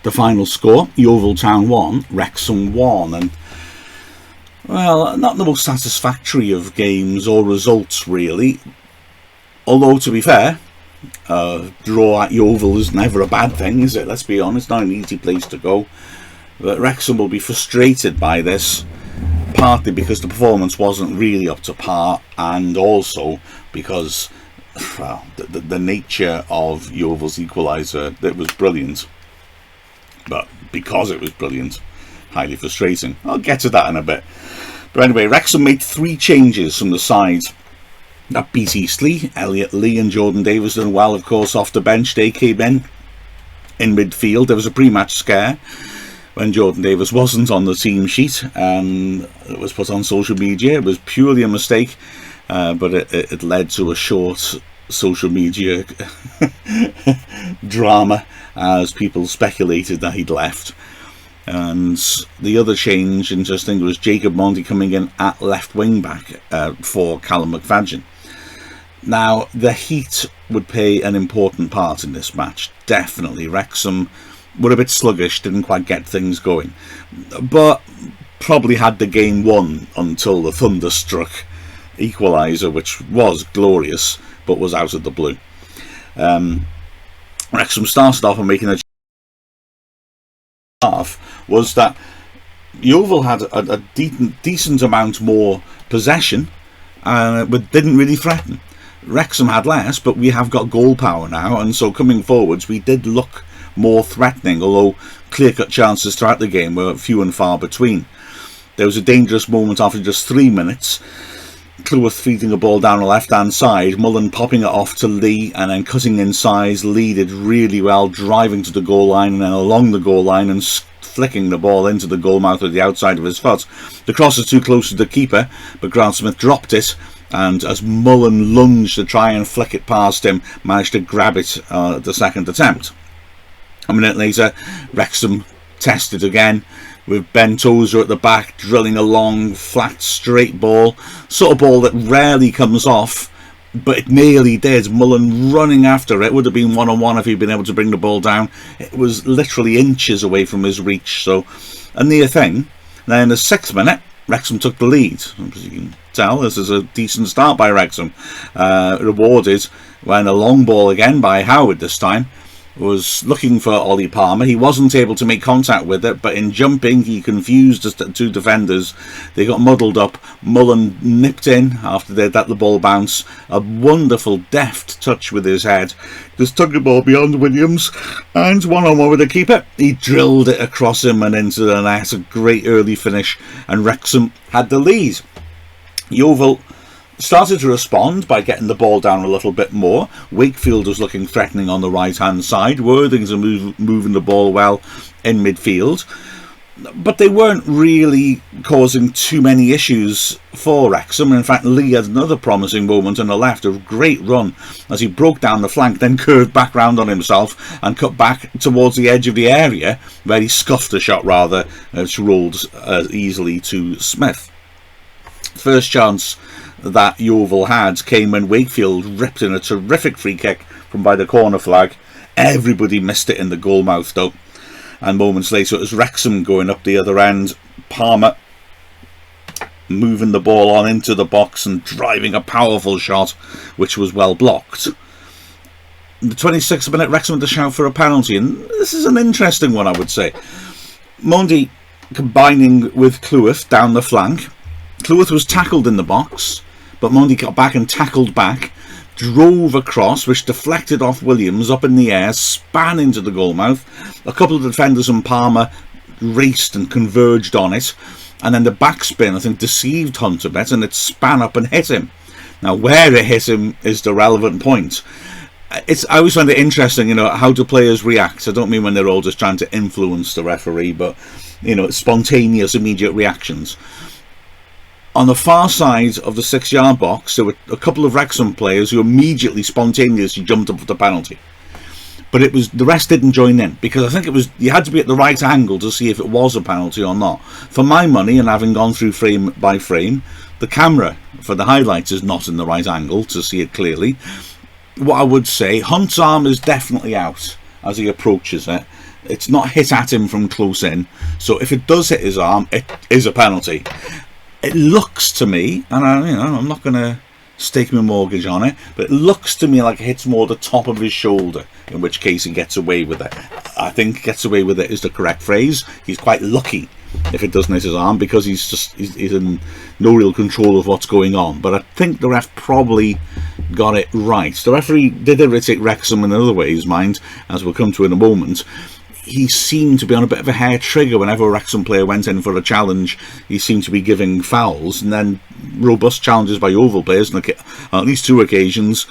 The final score, Yeovil Town 1, Wrexham 1, and well, not the most satisfactory of games or results really, although to be fair, draw at Yeovil is never a bad thing, is it? Let's be honest, not an easy place to go, but Wrexham will be frustrated by this, partly because the performance wasn't really up to par, and also because, well, the nature of Yeovil's equalizer, it was brilliant, but because it was brilliant, highly frustrating. I'll get to that in a bit. But anyway, Wrexham made 3 changes from the side that beat Eastleigh. Elliot Lee and Jordan Davis done well, of course, off the bench. They came in midfield. There was a pre-match scare when Jordan Davis wasn't on the team sheet, and it was put on social media. It was purely a mistake, but it led to a short social media drama as people speculated that he'd left. And the other change, interesting, was Jacob Monty coming in at left wing back for Callum McFadden. Now, the heat would play an important part in this match, definitely. Wrexham were a bit sluggish, didn't quite get things going, but probably had the game won until the thunderstruck equaliser, which was glorious, but was out of the blue. Wrexham started off on making a half was that Yeovil had a decent amount more possession, but didn't really threaten. Wrexham had less, but we have got goal power now, and so coming forwards we did look more threatening, although clear-cut chances throughout the game were few and far between. There was a dangerous moment after just 3 minutes. Cleworth feeding a ball down the left-hand side, Mullen popping it off to Lee and then cutting inside. Lee did really well, driving to the goal line and then along the goal line and flicking the ball into the goal mouth with the outside of his foot. The cross is too close to the keeper, but Grant Smith dropped it, and as Mullen lunged to try and flick it past him, managed to grab it at the second attempt. A minute later, Wrexham tested again, with Ben Tozer at the back drilling a long, flat, straight ball. Sort of ball that rarely comes off, but it nearly did. Mullen running after it. Would have been one-on-one if he'd been able to bring the ball down. It was literally inches away from his reach, so a near thing. Now in the 6th minute, Wrexham took the lead. As you can tell, this is a decent start by Wrexham. Rewarded when a long ball again by Howard this time was looking for Ollie Palmer. He wasn't able to make contact with it, but in jumping he confused the 2 defenders. They got muddled up. Mullen nipped in after they'd let the ball bounce. A wonderful deft touch with his head. Just took the ball beyond Williams, and one-on-one with the keeper. He drilled it across him and into the net. A great early finish, and Wrexham had the lead. Yeovil started to respond by getting the ball down a little bit more. Wakefield was looking threatening on the right-hand side. Worthington moving the ball well in midfield. But they weren't really causing too many issues for Wrexham. In fact, Lee had another promising moment on the left, a great run as he broke down the flank, then curved back round on himself and cut back towards the edge of the area, where he scuffed the shot rather, which rolled easily to Smith. First chance that Yeovil had came when Wakefield ripped in a terrific free kick from by the corner flag. Everybody missed it in the goal mouth though, and moments later it was Wrexham going up the other end. Palmer moving the ball on into the box and driving a powerful shot which was well blocked. In the 26th minute, Wrexham had to shout for a penalty, and this is an interesting one, I would say. Mondy combining with Cleworth down the flank. Cleworth was tackled in the box, but Mondy got back and tackled back, drove across, which deflected off Williams up in the air, span into the goal mouth. A couple of defenders and Palmer raced and converged on it, and then the backspin, I think, deceived Hunt a bit, and it span up and hit him. Now, where it hit him is the relevant point. I always find it interesting, how do players react? I don't mean when they're all just trying to influence the referee, but, spontaneous, immediate reactions. On the far side of the 6-yard box, there were a couple of Wrexham players who immediately, spontaneously jumped up for the penalty. But the rest didn't join in, because I think you had to be at the right angle to see if it was a penalty or not. For my money, and having gone through frame by frame, the camera for the highlights is not in the right angle to see it clearly. What I would say, Hunt's arm is definitely out. as he approaches it. It's not hit at him from close in, so if it does hit his arm, it is a penalty. It looks to me, and I'm not going to stake my mortgage on it, but it looks to me like it hits more the top of his shoulder, in which case he gets away with it. I think gets away with it is the correct phrase. He's quite lucky if it doesn't hit his arm, because he's in no real control of what's going on. But I think the ref probably got it right. The referee did irritate Wrexham in other ways, mind, as we'll come to in a moment. He seemed to be on a bit of a hair trigger whenever a Wrexham player went in for a challenge. He seemed to be giving fouls, and then robust challenges by Yeovil players on at least 2 occasions.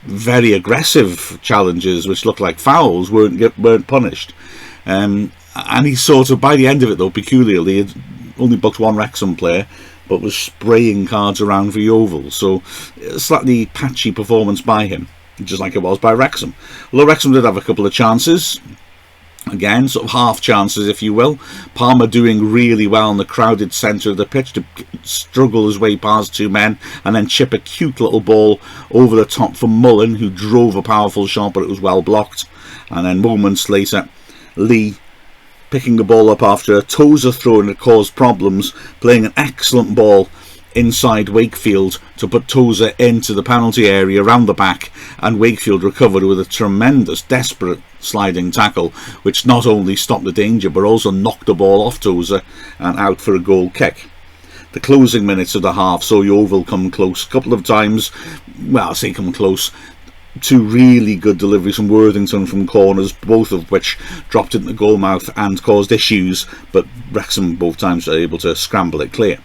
Very aggressive challenges which looked like fouls weren't punished. And he sort of, by the end of it though, peculiarly, had only booked 1 Wrexham player, but was spraying cards around for Yeovil. So a slightly patchy performance by him, just like it was by Wrexham. Although Wrexham did have a couple of chances. Again, sort of half chances, if you will. Palmer doing really well in the crowded centre of the pitch to struggle his way past 2 men and then chip a cute little ball over the top for Mullen, who drove a powerful shot, but it was well blocked. And then moments later, Lee picking the ball up after a Tozer throw that caused problems, playing an excellent ball inside Wakefield to put Tozer into the penalty area around the back, and Wakefield recovered with a tremendous, desperate sliding tackle, which not only stopped the danger but also knocked the ball off Tozer and out for a goal kick. The closing minutes of the half saw Yeovil come close a couple of times. Well, I say come close. 2 really good deliveries from Worthington from corners, both of which dropped into the goal mouth and caused issues, but Wrexham both times were able to scramble it clear.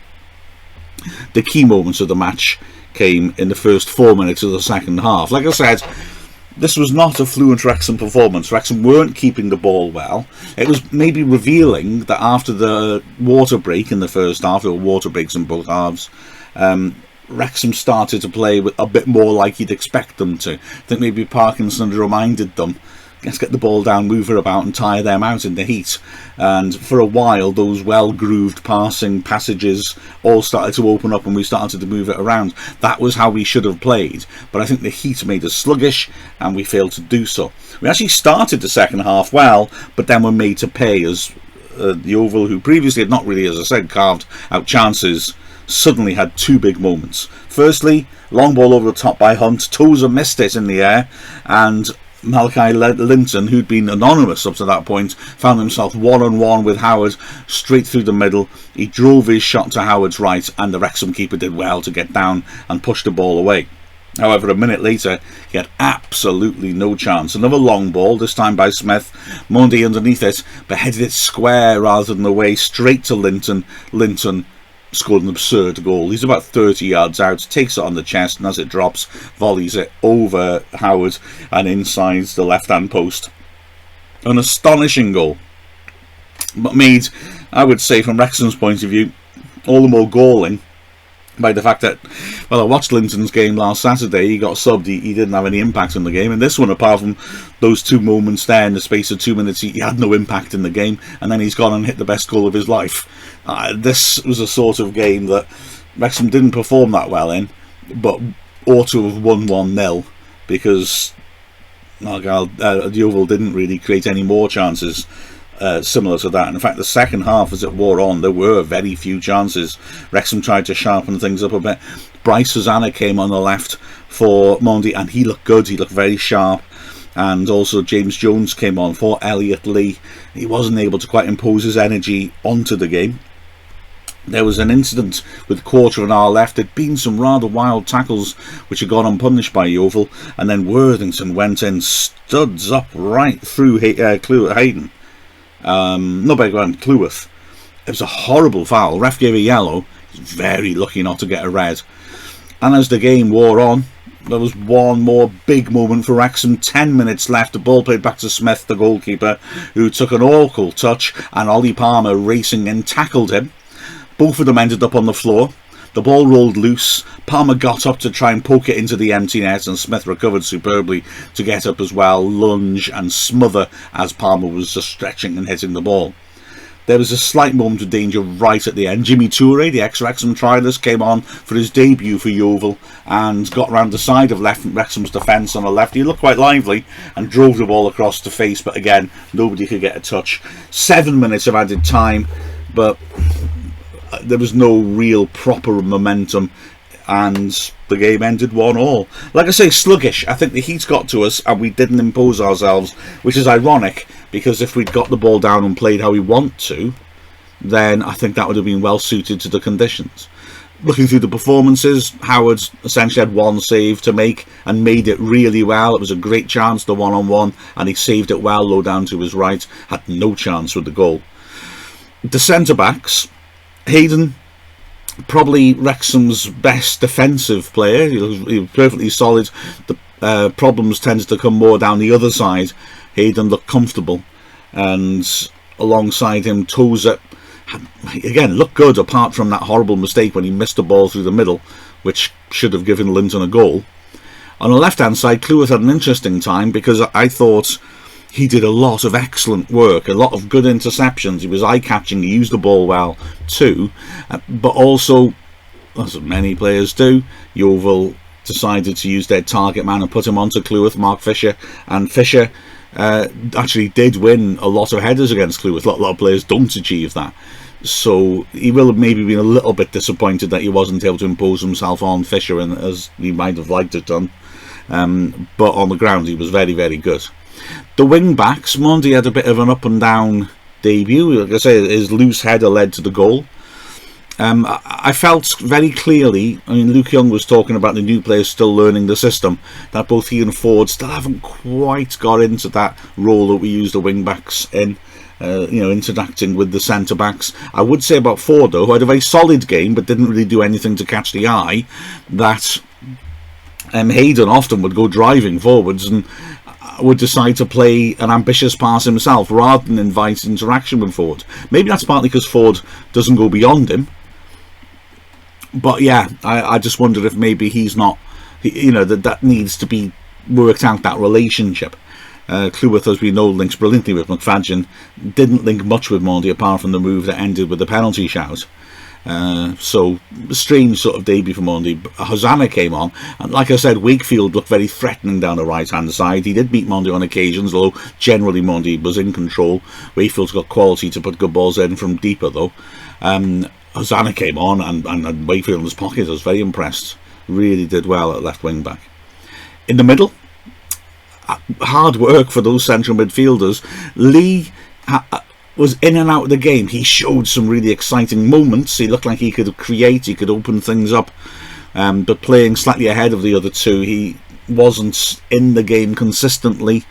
The key moments of the match came in the first 4 minutes of the second half. Like I said, this was not a fluent Wrexham performance. Wrexham weren't keeping the ball well. It was maybe revealing that after the water break in the first half, there were water breaks in both halves, Wrexham started to play with a bit more like you'd expect them to. I think maybe Parkinson had reminded them, let's get the ball down, move it about and tire them out in the heat. And for a while those well-grooved passages all started to open up and we started to move it around. That was how we should have played, but I think the heat made us sluggish and we failed to do so. We actually started the second half well, but then were made to pay as Yeovil, who previously had not really, as I said, carved out chances, suddenly had 2 big moments. Firstly, long ball over the top by Hunt. Tozer missed it in the air, and Malachi Linton, who'd been anonymous up to that point, found himself one-on-one with Howard straight through the middle. He drove his shot to Howard's right, and the Wrexham keeper did well to get down and push the ball away. However, a minute later, he had absolutely no chance. Another long ball, this time by Smith. Monday underneath it, but headed it square rather than away, straight to Linton. Linton scored an absurd goal. He's about 30 yards out, takes it on the chest, and as it drops, volleys it over Howard and inside the left-hand post. An astonishing goal, but made, I would say, from Wrexham's point of view, all the more galling by the fact that, well, I watched Linton's game last Saturday. He got subbed. He didn't have any impact on the game. And this one, apart from those 2 moments there in the space of 2 minutes, he had no impact in the game. And then he's gone and hit the best goal of his life. This was a sort of game that Wrexham didn't perform that well in, but ought to have won 1-0 because Yeovil didn't really create any more chances similar to that. And in fact, the second half, as it wore on, there were very few chances. Wrexham tried to sharpen things up a bit. Bryce Susanna came on the left for Monday, and he looked good. He looked very sharp. And also James Jones came on for Elliot Lee. He wasn't able to quite impose his energy onto the game. There was an incident with a quarter of an hour left. There'd been some rather wild tackles which had gone unpunished by Yeovil, and then Worthington went in, studs up right through Hayden. Cleworth. It was a horrible foul. Ref gave a yellow. He's very lucky not to get a red. And as the game wore on, there was one more big moment for Wrexham. 10 minutes left. The ball played back to Smith, the goalkeeper, who took an awful touch, and Ollie Palmer racing in tackled him. Both of them ended up on the floor. The ball rolled loose. Palmer got up to try and poke it into the empty net, and Smith recovered superbly to get up as well, lunge and smother as Palmer was just stretching and hitting the ball. there was a slight moment of danger right at the end. Jimmy Toure, the ex-Wrexham trialist, came on for his debut for Yeovil and got round the side of Wrexham's defence on the left. He looked quite lively and drove the ball across the face, but again, nobody could get a touch. 7 minutes of added time, but there was no real proper momentum, and the game ended 1-1. Like I say, sluggish. I think the heat got to us and we didn't impose ourselves, which is ironic, because if we'd got the ball down and played how we want to, then I think that would have been well suited to the conditions. Looking through the performances, Howard essentially had one save to make and made it really well. It was a great chance, the one-on-one, and he saved it well. Lowdown to his right had no chance with the goal. The centre-backs, Hayden, probably Wrexham's best defensive player. He was perfectly solid. The problems tended to come more down the other side. Hayden looked comfortable, and alongside him, Tozer, again, looked good, apart from that horrible mistake when he missed the ball through the middle, which should have given Linton a goal. On the left-hand side, Cleworth had an interesting time, because I thought he did a lot of excellent work, a lot of good interceptions. He was eye-catching, he used the ball well too, but also, as many players do, Yeovil decided to use their target man and put him onto Cleworth, Mark Fisher, and Fisher actually did win a lot of headers against Cleworth. A lot of players don't achieve that, so he will have maybe been a little bit disappointed that he wasn't able to impose himself on Fisher, and as he might have liked it done, but on the ground he was very, very good. The wing backs, Monday had a bit of an up and down debut. Like I say, his loose header led to the goal. I felt very clearly, I mean, Luke Young was talking about the new players still learning the system, that both he and Ford still haven't quite got into that role that we use the wing backs in, interacting with the centre backs. I would say about Ford, though, who had a very solid game but didn't really do anything to catch the eye, that Hayden often would go driving forwards and would decide to play an ambitious pass himself rather than invite interaction with Ford. Maybe that's partly because Ford doesn't go beyond him, but yeah, I just wondered if maybe he's not, that needs to be worked out, that relationship. Cleworth, as we know, links brilliantly with McFadden, didn't link much with Monday apart from the move that ended with the penalty shout. So a strange sort of debut for Monday. Hosanna came on, and like I said, Wakefield looked very threatening down the right hand side. He did beat Monday on occasions, although generally Monday was in control. Wakefield's got quality to put good balls in from deeper though. Hosanna came on, and Wakefield in his pocket. I was very impressed. Really did well at left wing back. In the middle, hard work for those central midfielders. Lee was in and out of the game. He showed some really exciting moments. He looked like he could create, he could open things up, but playing slightly ahead of the other two, he wasn't in the game consistently,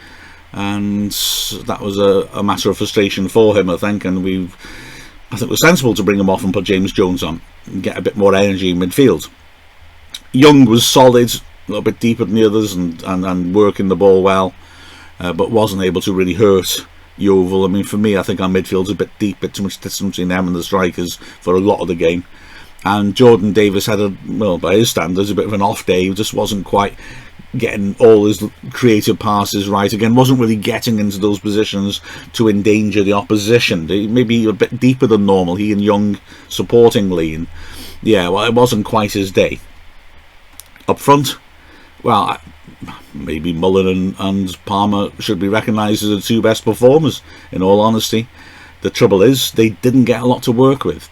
and that was a matter of frustration for him, I think. And I think it was sensible to bring him off and put James Jones on and get a bit more energy in midfield. Young was solid, a little bit deeper than the others, and working the ball well, but wasn't able to really hurt Yeovil. I mean, for me, I think our midfield's a bit deep, bit too much distance between them and the strikers for a lot of the game. And Jordan Davis had by his standards, a bit of an off day. He just wasn't quite getting all his creative passes right. Again, wasn't really getting into those positions to endanger the opposition. Maybe a bit deeper than normal, he and Young supporting Lee. And yeah, well, it wasn't quite his day. Up front, well, maybe Mullen and Palmer should be recognised as the two best performers, in all honesty. The trouble is, they didn't get a lot to work with.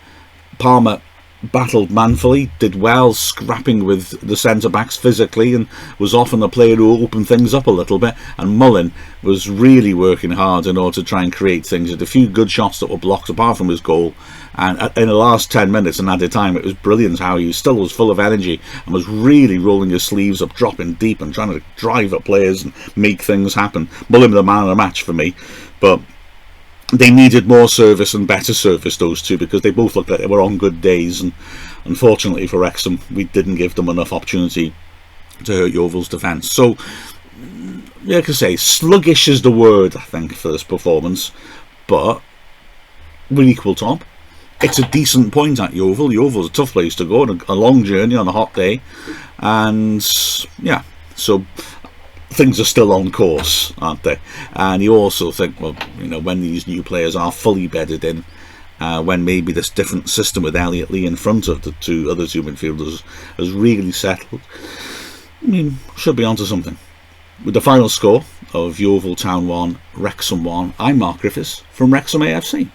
Palmer battled manfully, did well scrapping with the centre-backs physically, and was often a player who opened things up a little bit. And Mullen was really working hard in order to try and create things. Had a few good shots that were blocked apart from his goal, and in the last 10 minutes and added time, it was brilliant how he still was full of energy and was really rolling his sleeves up, dropping deep and trying to drive at players and make things happen. Mullen the man of the match for me, but they needed more service and better service, those two, because they both looked like they were on good days, and unfortunately for Wrexham, we didn't give them enough opportunity to hurt Yeovil's defence. So, like I say, sluggish is the word, I think, for this performance, but we're equal top. It's a decent point at Yeovil. Yeovil's a tough place to go, on a long journey on a hot day, and yeah, so things are still on course, aren't they? And you also think, well, you know, when these new players are fully bedded in, when maybe this different system with Elliot Lee in front of the two other two midfielders has really settled, I mean, should be onto something. With the final score of Yeovil Town 1, Wrexham 1, I'm Mark Griffiths from Wrexham AFC.